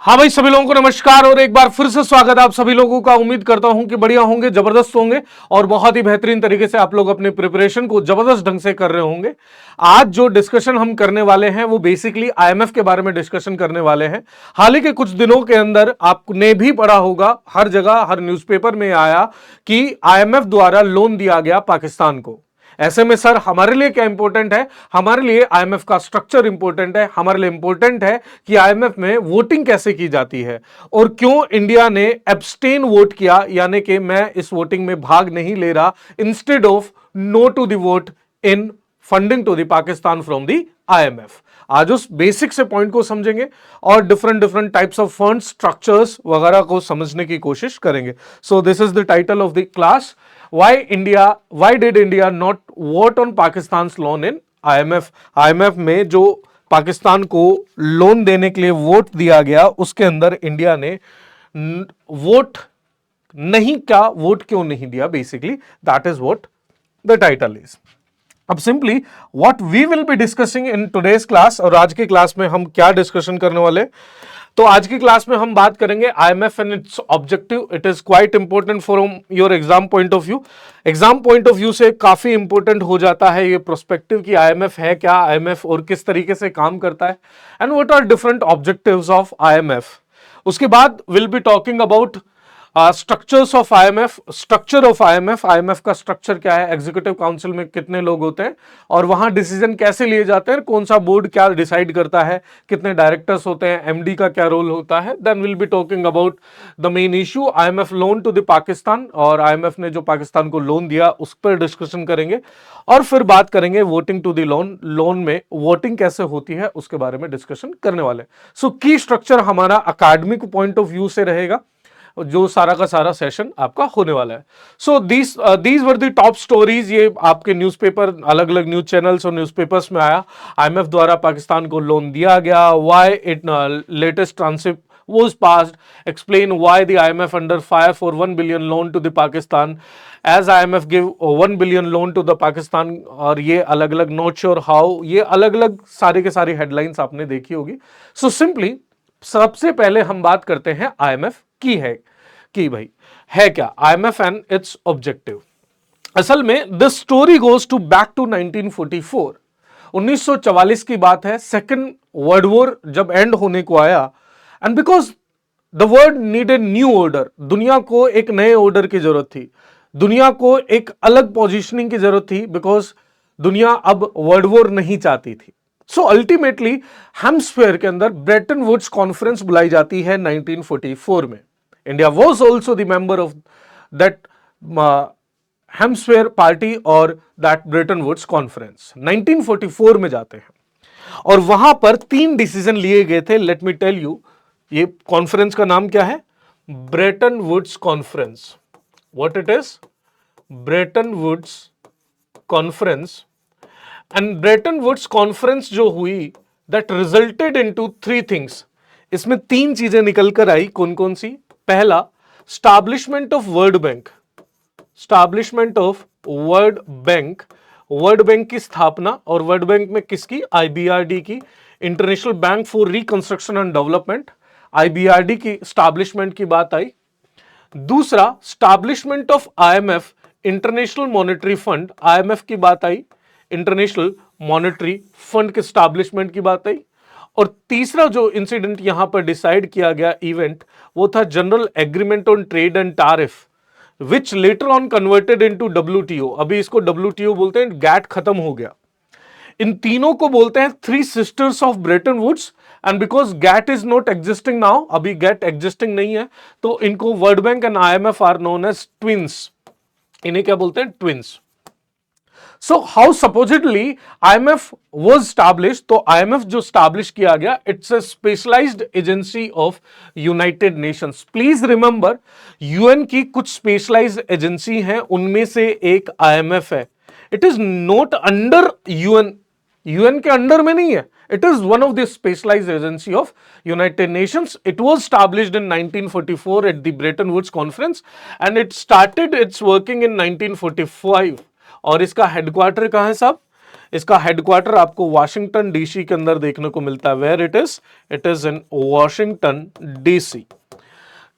हाँ भाई, सभी लोगों को नमस्कार और एक बार फिर से स्वागत है आप सभी लोगों का। उम्मीद करता हूं कि बढ़िया होंगे, जबरदस्त होंगे और बहुत ही बेहतरीन तरीके से आप लोग अपने प्रिपरेशन को जबरदस्त ढंग से कर रहे होंगे। आज जो डिस्कशन हम करने वाले हैं वो बेसिकली आईएमएफ के बारे में डिस्कशन करने वाले हैं। हाल ही के कुछ दिनों के अंदर आपने भी पढ़ा होगा, हर जगह हर न्यूज़पेपर में आया कि आईएमएफ द्वारा लोन दिया गया पाकिस्तान को। ऐसे में सर हमारे लिए क्या इंपॉर्टेंट है? हमारे लिए आईएमएफ का स्ट्रक्चर इंपॉर्टेंट है। हमारे लिए इंपॉर्टेंट है कि आईएमएफ में वोटिंग कैसे की जाती है और क्यों इंडिया ने एब्सटेन वोट किया, यानी कि मैं इस वोटिंग में भाग नहीं ले रहा, instead of no to the vote in funding to the Pakistan from the IMF. आज उस बेसिक से पॉइंट को समझेंगे और different different types of fund structures वगैरह को समझने की कोशिश करेंगे। So this is the title of the class, why did India not vote on Pakistan's loan in IMF? IMF में जो पाकिस्तान को लोन देने के लिए वोट दिया गया उसके अंदर इंडिया ने वोट नहीं, क्या वोट क्यों नहीं दिया, basically that is what the title is. अब simply what we will be discussing in today's class, और आज की क्लास में हम क्या डिस्कशन करने वाले, तो आज की क्लास में हम बात करेंगे IMF and it's objective. It is quite important from your exam point of view. Exam point of view से काफी इंपॉर्टेंट हो जाता है ये प्रोस्पेक्टिव कि आईएमएफ है क्या, आईएमएफ और किस तरीके से काम करता है, and what are different objectives of IMF. उसके बाद will be talking about structures of IMF, structure of IMF, IMF का स्ट्रक्चर क्या है, एग्जीक्यूटिव काउंसिल में कितने लोग होते हैं और वहां डिसीजन कैसे लिए जाते हैं, कौन सा बोर्ड क्या डिसाइड करता है, कितने डायरेक्टर्स होते हैं, एमडी का क्या रोल होता है। Then will be talking about the main issue IMF loan to the Pakistan, और आईएमएफ ने जो पाकिस्तान को लोन दिया उस पर डिस्कशन करेंगे और फिर बात करेंगे वोटिंग टू द लोन में वोटिंग कैसे होती है उसके बारे में डिस्कशन करने वाले। सो की स्ट्रक्चर हमारा अकाडमिक पॉइंट ऑफ व्यू से रहेगा जो सारा का सारा सेशन आपका होने वाला है। So these were the top stories, ये आपके न्यूज़पेपर, अलग अलग न्यूज चैनल्स और न्यूज़पेपर्स में आया। आईएमएफ द्वारा पाकिस्तान को लोन दिया गया, why it latest transcript was passed, explain why the IMF under fire for 1 billion loan to the Pakistan, as IMF give 1 billion loan to the Pakistan, और ये अलग अलग नॉट श्योर हाउ, ये अलग अलग सारे के सारी हेडलाइंस आपने देखी होगी। सो सिंपली सबसे पहले हम बात करते हैं आईएमएफ की है कि भाई है क्या आईएमएफ एंड इट्स ऑब्जेक्टिव। असल में this story goes to back to 1944, 1944 की बात है। सेकेंड वर्ल्ड वॉर जब एंड होने को आया, and because the world needed new order, दुनिया को एक नए ऑर्डर की जरूरत थी, दुनिया को एक अलग पोजीशनिंग की जरूरत थी, बिकॉज दुनिया अब वर्ल्ड वॉर नहीं चाहती थी। सो अल्टीमेटली हेम्स्फेयर के अंदर ब्रेटन वुड्स कॉन्फ्रेंस बुलाई जाती है 1944 में। India was also the member of that hemisphere party और दैट ब्रेटन वुड्स कॉन्फ्रेंस। 1944 में जाते हैं और वहां पर 3 डिसीजन लिए गए थे। लेट मी टेल यू, ये कॉन्फ्रेंस का नाम क्या है? Bretton Woods conference. What it is? Bretton Woods conference. And Bretton Woods conference जो हुई, दैट रिजल्टेड इनटू 3 थिंग्स। इसमें 3 चीजें निकल कर आई। कौन कौन सी? पहला, establishment of world bank, establishment of world bank, world bank की स्थापना। और वर्ल्ड बैंक में किसकी? आईबीआरडी की, international bank for reconstruction and development, IBRD की स्टैब्लिशमेंट की बात आई। दूसरा, establishment of IMF, international monetary fund, IMF की बात आई, इंटरनेशनल मॉनेटरी फंड के स्टैब्लिशमेंट की बात आई। और तीसरा जो इंसिडेंट यहां पर डिसाइड किया गया इवेंट, वो था general agreement on trade and tariff, which later on converted into WTO. अभी इसको डब्ल्यूटीओ बोलते हैं, गैट खत्म हो गया। इन तीनों को बोलते हैं 3 sisters of Bretton Woods, and because GATT is not existing now, अभी गैट एग्जिस्टिंग नहीं है, तो इनको World Bank and IMF are known as twins. इन्हें क्या बोलते हैं? Twins. So how supposedly IMF was established, तो आईएमएफ जो स्टैब्लिश किया गया, it's a specialised agency of United Nations. Please remember, UN की कुछ स्पेशलाइज्ड एजेंसी हैं, उनमें से एक आईएमएफ है। It is not under UN, UN के अंडर में नहीं है, it is one of the specialised agency of United Nations. It was established in 1944 at the Bretton Woods Conference and it started its working in 1945, और इसका headquarter कहां है साहब? इसका हेडक्वार्टर आपको वाशिंगटन डीसी के अंदर देखने को मिलता है। Where it is in Washington DC.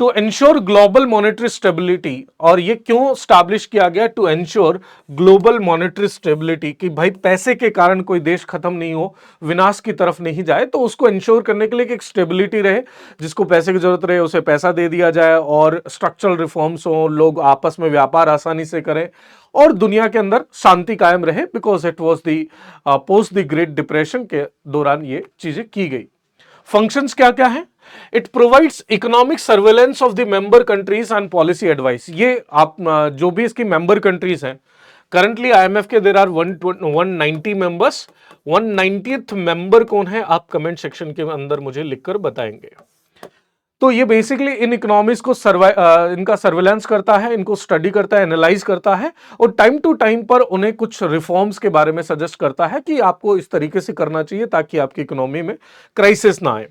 To ensure global monetary stability, और ये क्यों स्टैब्लिश किया गया? To ensure global monetary stability, कि भाई पैसे के कारण कोई देश खत्म नहीं हो, विनाश की तरफ नहीं जाए, तो उसको एंश्योर करने के लिए एक स्टेबिलिटी रहे, जिसको पैसे की जरूरत रहे उसे पैसा दे दिया जाए, और स्ट्रक्चरल रिफॉर्म्स हो, लोग आपस में व्यापार आसानी से करें, और दुनिया के अंदर शांति कायम रहे, because it was the post the great depression के दौरान ये चीजें की गई। फंक्शंस क्या क्या है? It provides economic surveillance of the member countries and policy advice. ये आप जो भी इसकी मेंबर कंट्रीज हैं, करंटली आईएमएफ के there are 190 members. 190th member कौन है, आप कमेंट सेक्शन के अंदर मुझे लिखकर बताएंगे। तो ये बेसिकली इन इकोनॉमीज को इनका सर्वेलेंस करता है, इनको स्टडी करता है, एनालाइज करता है, और टाइम टू टाइम पर उन्हें कुछ रिफॉर्म्स के बारे में सजेस्ट करता है कि आपको इस तरीके से करना चाहिए ताकि आपकी इकोनॉमी में क्राइसिस ना आए।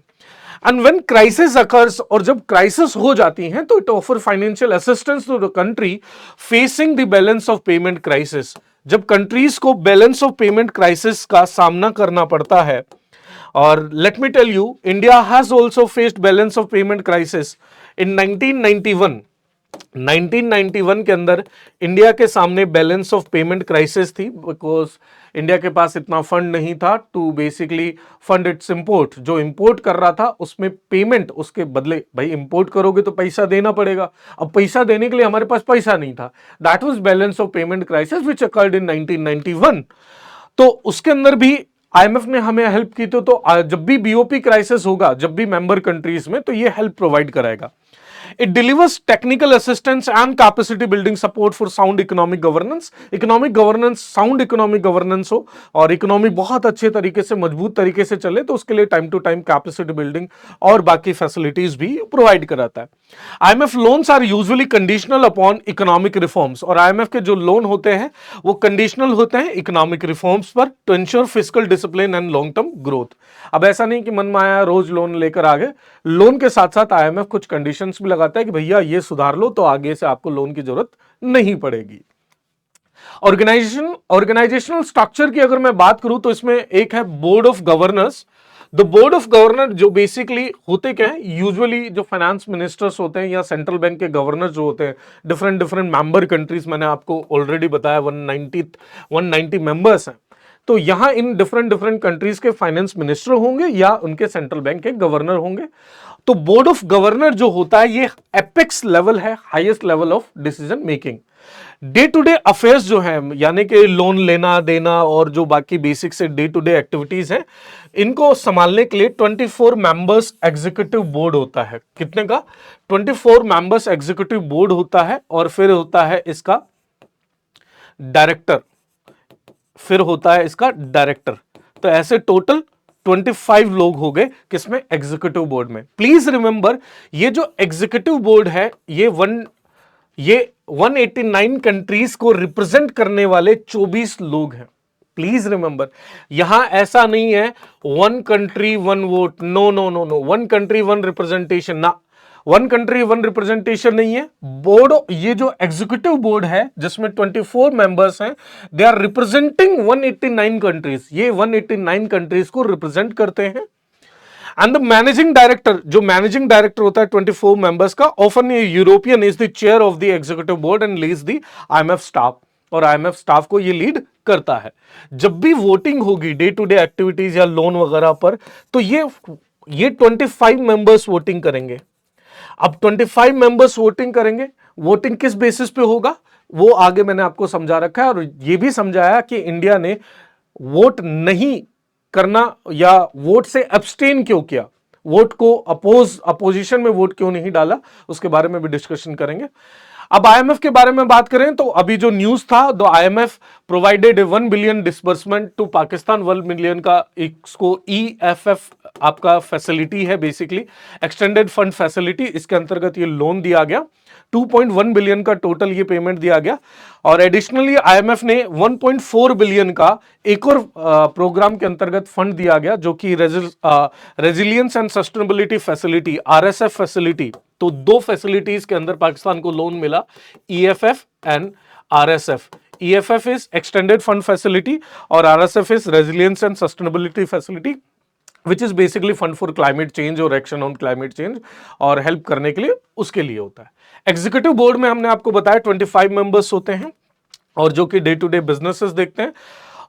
एंड व्हेन क्राइसिस अकर्स, और जब क्राइसिस हो जाती हैं, तो it offer financial assistance to the country facing the balance of payment crisis. जब कंट्रीज को बैलेंस ऑफ पेमेंट क्राइसिस का सामना करना पड़ता है, और let me tell you, India has also faced balance of payment crisis in 1991। 1991 के अंदर इंडिया के सामने बैलेंस ऑफ पेमेंट क्राइसिस थी, बिकॉज इंडिया के पास इतना फंड नहीं था to basically fund its import. जो इंपोर्ट कर रहा था उसमें पेमेंट उसके बदले, भाई इंपोर्ट करोगे तो पैसा देना पड़ेगा, अब पैसा देने के लिए हमारे पास पैसा नहीं था। That was balance of payment crisis which occurred in 1991। तो उसके अंदर भी आईएमएफ ने हमें हेल्प की। तो जब भी बीओपी क्राइसिस होगा, जब भी मेंबर कंट्रीज में, तो ये हेल्प प्रोवाइड कराएगा। It delivers technical assistance and capacity building support for sound economic governance. Economic governance, sound economic governance हो और इकोनॉमी बहुत अच्छे तरीके से, मजबूत तरीके से चले, तो उसके लिए time to time capacity building और बाकी फैसिलिटीज भी प्रोवाइड कराता है। IMF loans are usually conditional upon economic reforms, और आईएमएफ के जो लोन होते हैं वो कंडीशनल होते हैं इकोनॉमिक रिफॉर्म्स पर, to ensure fiscal discipline and long term growth. अब ऐसा नहीं कि मन में आया रोज लोन लेकर आ गए, लोन के साथ साथ आईएमएफ कुछ कंडीशंस भी लगाता है कि भैया ये सुधार लो तो आगे से आपको लोन की जरूरत नहीं पड़ेगी। ऑर्गेनाइजेशनल स्ट्रक्चर की अगर मैं बात करूं तो इसमें एक है board of governors. The board of governor जो बेसिकली होते क्या है, यूजुअली जो फाइनेंस मिनिस्टर्स होते हैं या सेंट्रल बैंक के गवर्नर जो होते हैं, डिफरेंट डिफरेंट मेंबर कंट्रीज, मैंने आपको ऑलरेडी बताया 190 मेंबर्स हैं। तो यहां इन डिफरेंट डिफरेंट कंट्रीज के फाइनेंस मिनिस्टर होंगे या उनके सेंट्रल बैंक के गवर्नर होंगे। तो बोर्ड ऑफ गवर्नर जो होता है ये एपेक्स लेवल है, highest level of decision making. Day to day affairs जो है, यानी कि लोन लेना देना और जो बाकी बेसिक से डे टू डे एक्टिविटीज है, इनको संभालने के लिए 24 मेंबर्स एग्जीक्यूटिव बोर्ड होता है। कितने का? 24 मेंबर्स एग्जीक्यूटिव बोर्ड होता है, और फिर होता है इसका डायरेक्टर, फिर होता है इसका डायरेक्टर। तो ऐसे टोटल 25 लोग हो गए किसमें? एग्जीक्यूटिव बोर्ड में। प्लीज रिमेंबर, ये जो एग्जीक्यूटिव बोर्ड है ये 189 कंट्रीज को रिप्रेजेंट करने वाले 24 लोग हैं। प्लीज रिमेंबर, यहां ऐसा नहीं है 1 country 1 vote, no no no no, 1 country 1 representation ना, 1 कंट्री 1 रिप्रेजेंटेशन नहीं है। बोर्ड, ये जो एग्जीक्यूटिव बोर्ड है जिसमें 24 मेंबर्स हैं, दे आर रिप्रेजेंटिंग 189 कंट्रीज। ये 189 कंट्रीज को रिप्रेजेंट करते हैं। एंड द मैनेजिंग डायरेक्टर, जो मैनेजिंग डायरेक्टर होता है 24 मेंबर्स का, often European, is the chair of the executive board and leads the IMF staff, और आईएमएफ स्टाफ को ये लीड करता है। जब भी वोटिंग होगी डे टू डे एक्टिविटीज या लोन वगैरह पर, तो ये 25 मेंबर्स वोटिंग करेंगे। अब 25 मेंबर्स वोटिंग करेंगे, वोटिंग किस बेसिस पे होगा वो आगे मैंने आपको समझा रखा है, और ये भी समझाया कि इंडिया ने वोट नहीं करना या वोट से एब्सटेन क्यों किया, वोट को अपोजिशन में वोट क्यों नहीं डाला, उसके बारे में भी डिस्कशन करेंगे। अब आईएमएफ के बारे में बात करें तो अभी जो न्यूज था, the IMF provided 1 billion disbursement to Pakistan, 1 billion का इसको ईएफएफ आपका फैसिलिटी है, बेसिकली एक्सटेंडेड फंड फैसिलिटी, इसके अंतर्गत ये लोन दिया गया। 2.1 बिलियन का टोटल ये पेमेंट दिया गया, और एडिशनली आईएमएफ ने 1.4 बिलियन का एक और प्रोग्राम के अंतर्गत फंड दिया गया, जो कि resilience and sustainability facility, RSF facility. तो 2 फैसिलिटीज के अंदर पाकिस्तान को लोन मिला, EFF and RSF. EFF is extended fund facility और RSF is resilience and sustainability facility which is basically fund for climate change और एक्शन ऑन क्लाइमेट चेंज और help करने के लिए उसके लिए होता है। एग्जीक्यूटिव बोर्ड में हमने आपको बताया 25 मेंबर्स होते हैं और जो कि डे टू डे बिजनेसेस देखते हैं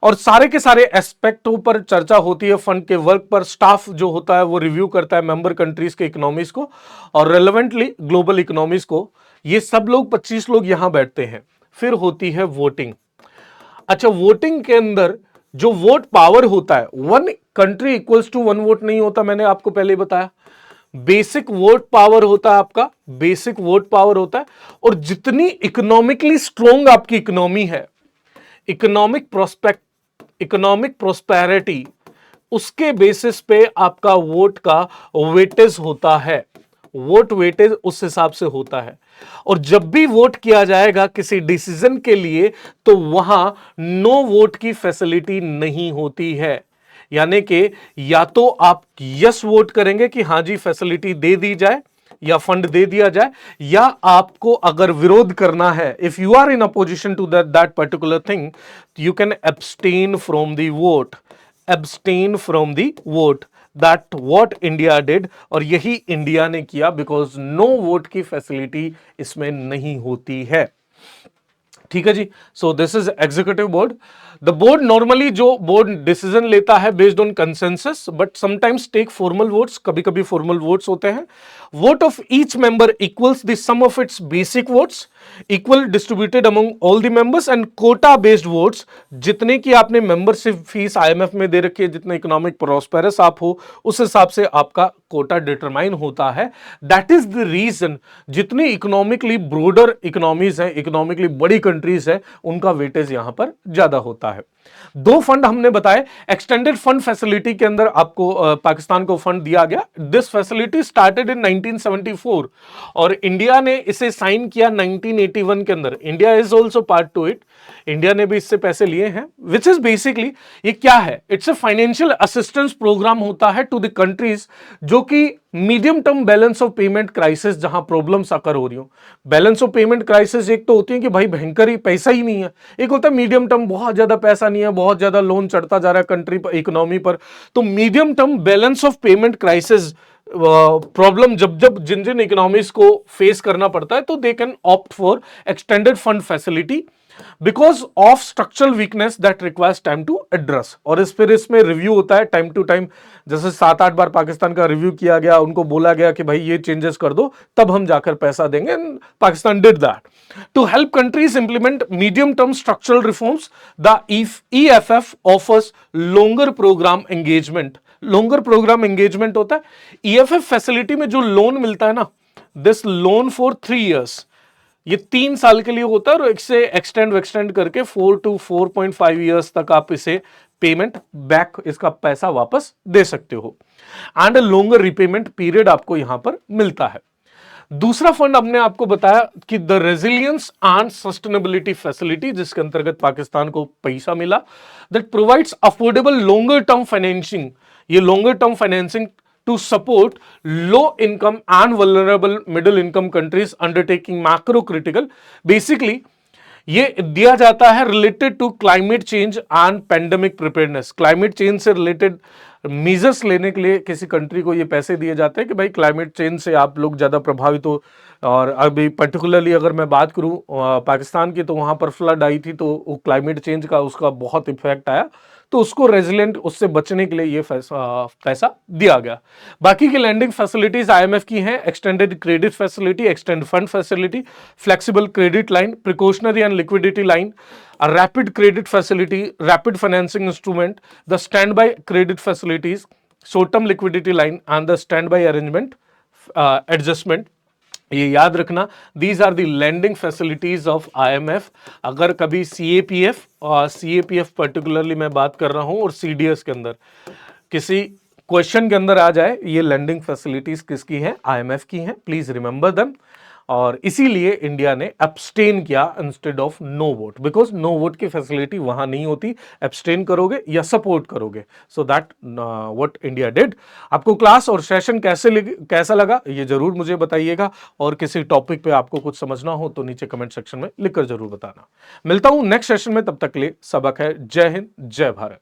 और सारे के सारे एस्पेक्टों पर चर्चा होती है। फंड के वर्क पर स्टाफ जो होता है वो रिव्यू करता है मेंबर कंट्रीज के इकोनॉमीज को और रेलेवेंटली ग्लोबल इकोनॉमीज को। ये सब लोग 25 लोग यहां बैठते हैं। फिर होती है वोटिंग। अच्छा, वोटिंग के अंदर जो वोट पावर होता है, 1 कंट्री इक्वल्स टू 1 वोट नहीं होता, मैंने आपको पहले बताया। बेसिक वोट पावर होता है आपका, बेसिक वोट पावर होता है। और जितनी इकोनॉमिकली स्ट्रोंग आपकी इकोनॉमी है, इकोनॉमिक प्रोस्पेरिटी, उसके बेसिस पे आपका वोट का वेटेज होता है। वोट वेटेज उस हिसाब से होता है। और जब भी वोट किया जाएगा किसी डिसीजन के लिए तो वहां नो वोट की फैसिलिटी नहीं होती है। यानी कि या तो आप यस वोट करेंगे कि हां जी फैसिलिटी दे दी जाए या फंड दे दिया जाए, या आपको अगर विरोध करना है, if you are in opposition to that particular thing, you can abstain from the vote. Abstain from the vote, that what India did, और यही इंडिया ने किया बिकॉज नो वोट की फैसिलिटी इसमें नहीं होती है। ठीक है जी। So this is executive board. The board normally जो बोर्ड डिसीजन लेता है based on consensus, but sometimes take formal votes, कभी कभी फॉर्मल वोट्स होते हैं। Vote of each member equals the sum of its basic votes, equal distributed among all the members, and quota based votes, जितने की आपने membership fees IMF में दे रखी है, जितने इकोनॉमिक प्रॉस्पेरस आप हो, उस हिसाब से आपका कोटा डिटरमाइन होता है। दैट इज द रीजन जितनी इकोनॉमिकली ब्रॉडर इकोनॉमीज है, इकोनॉमिकली बड़ी कंट्रीज है, उनका वेटेज यहां पर ज्यादा होता है। 2 फंड हमने बताए। एक्सटेंडेड फंड फैसिलिटी के अंदर आपको पाकिस्तान को फंड दिया गया। दिस फैसिलिटी स्टार्टेड इन 1974 और इंडिया ने इसे साइन किया 1981 के अंदर। India is also part two it. India ने भी इससे पैसे लिए हैं, विच इज बेसिकली, ये क्या है, it's a financial assistance programme होता है टू द कंट्रीज जो कि medium term balance of payment crisis, जहां प्रॉब्लम्स आकर हो रही हो। बैलेंस ऑफ पेमेंट क्राइसिस एक तो होती है कि भाई भयंकर ही पैसा ही नहीं है, एक होता है मीडियम टर्म, बहुत ज्यादा पैसा नहीं है, बहुत ज्यादा लोन चढ़ता जा रहा है कंट्री पर, इकोनॉमी पर। तो medium term balance of payment crisis problem जब जब जिन जिन इकोनॉमीज को फेस करना पड़ता है, तो they can opt for extended fund facility because of structural weakness that requires time to address. और फिर इसमें रिव्यू होता है टाइम टू टाइम, जैसे 7-8 बार पाकिस्तान का रिव्यू किया गया, उनको बोला गया कि भाई ये चेंजेस कर दो, तब हम जाकर पैसा देंगे। Pakistan did that to help countries implement medium term structural reforms. The EFF offers longer programme engagement. Longer programme engagement होता है EFF फैसिलिटी में जो लोन मिलता है ना, दिस लोन फॉर 3 years, ये 3 साल के लिए होता है और इससे एक्सटेंड करके 4 to 4.5 ईयर्स तक आप इसे पेमेंट बैक, इसका पैसा वापस दे सकते हो, एंड लॉन्गर रिपेमेंट पीरियड आपको यहां पर मिलता है। दूसरा फंड हमने आपको बताया कि the resilience and sustainability facility, जिसके अंतर्गत पाकिस्तान को पैसा मिला, that provides affordable longer term financing. ये longer term financing to support low income and vulnerable middle income countries undertaking macro critical, basically ये दिया जाता है related to climate change and pandemic preparedness. Climate change से related measures लेने के लिए किसी कंट्री को ये पैसे दिए जाते हैं कि भाई क्लाइमेट चेंज से आप लोग ज्यादा प्रभावित हो। और अभी पर्टिकुलरली अगर मैं बात करूं पाकिस्तान की, तो वहां पर फ्लड आई थी, तो क्लाइमेट चेंज का उसका बहुत इफेक्ट आया, तो उसको रेजिलेंट, उससे बचने के लिए ये पैसा दिया गया। बाकी की लैंडिंग फैसिलिटीज IMF की हैं, extended credit facility, extend fund facility, flexible credit line, precautionary and liquidity line, rapid credit facility, rapid financing instrument, the stand by credit facilities, short term liquidity line and the stand by arrangement adjustment. ये याद रखना, these are the lending facilities of IMF। अगर कभी CAPF particularly मैं बात कर रहा हूं और CDS के अंदर किसी क्वेश्चन के अंदर आ जाए ये लैंडिंग फैसिलिटीज किसकी हैं, IMF की हैं, प्लीज रिमेंबर देम। और इसीलिए इंडिया ने एब्सटेन किया instead of no vote, because no vote की फैसिलिटी वहां नहीं होती, एब्सटेन करोगे या सपोर्ट करोगे। So that what India did. आपको क्लास और सेशन कैसा लगा ये जरूर मुझे बताइएगा, और किसी टॉपिक पे आपको कुछ समझना हो तो नीचे कमेंट सेक्शन में लिखकर जरूर बताना। मिलता हूं नेक्स्ट सेशन में, तब तक के लिए सबक है। जय हिंद, जय भारत।